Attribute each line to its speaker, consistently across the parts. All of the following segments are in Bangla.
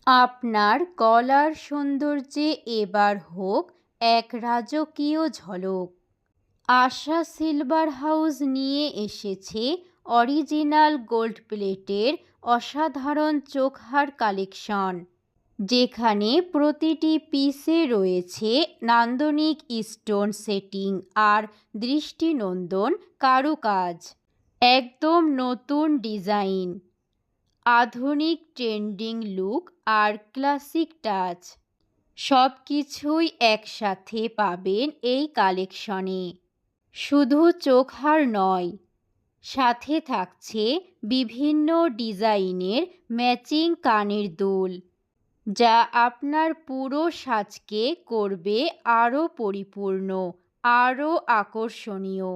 Speaker 1: আপনার গলার সৌন্দর্যে এবার হোক এক রাজকীয় ঝলক। আশা সিলভার হাউস নিয়ে এসেছে অরিজিনাল গোল্ড প্লেটের অসাধারণ চোখহার কালেকশন, যেখানে প্রতিটি পিসে রয়েছে নান্দনিক স্টোন সেটিং আর দৃষ্টিনন্দন কারুকাজ। একদম নতুন ডিজাইন, আধুনিক ট্রেন্ডিং লুক আর ক্লাসিক টাচ সব কিছুই একসাথে পাবেন এই কালেকশনে। শুধু চোখহার নয়, সাথে থাকছে বিভিন্ন ডিজাইনের ম্যাচিং কানের দুল, যা আপনার পুরো সাজকে করবে আরও পরিপূর্ণ, আরও আকর্ষণীয়।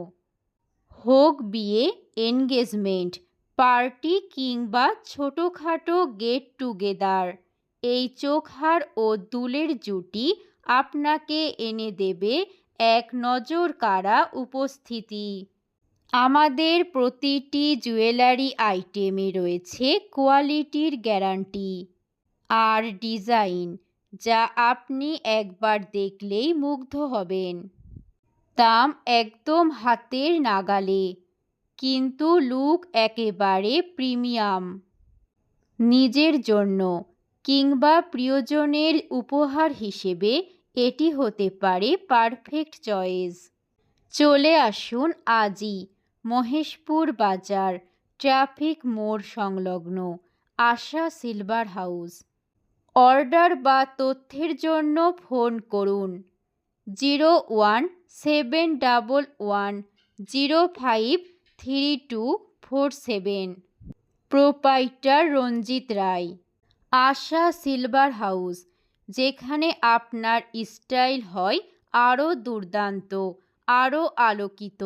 Speaker 1: হোক বিয়ে, এনগেজমেন্ট, পার্টি কিংবা ছোটোখাটো গেট টুগেদার, এই চোখহার ও দুলের জুটি আপনাকে এনে দেবে এক নজর কাড়া উপস্থিতি। আমাদের প্রতিটি জুয়েলারি আইটেমে রয়েছে কোয়ালিটির গ্যারান্টি আর ডিজাইন যা আপনি একবার দেখলেই মুগ্ধ হবেন। দাম একদম হাতের নাগালে, কিন্তু লুক একেবারে প্রিমিয়াম। নিজের জন্য কিংবা প্রিয়জনের উপহার হিসেবে এটি হতে পারে পারফেক্ট চয়েস। চলে আসুন আজই মহেশপুর বাজার ট্রাফিক মোড় সংলগ্ন আশা সিলভার হাউস। অর্ডার বা তথ্যের জন্য ফোন করুন 0171053247। প্রোপাইটার রঞ্জিত রায়। আশা সিলভার হাউস, যেখানে আপনার স্টাইল হয় আরও দুর্দান্ত, আরও আলোকিত।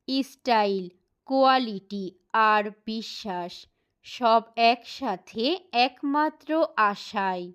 Speaker 1: স্টাইল, কোয়ালিটি আর বিশ্বাস সব একসাথে একমাত্র আশায়।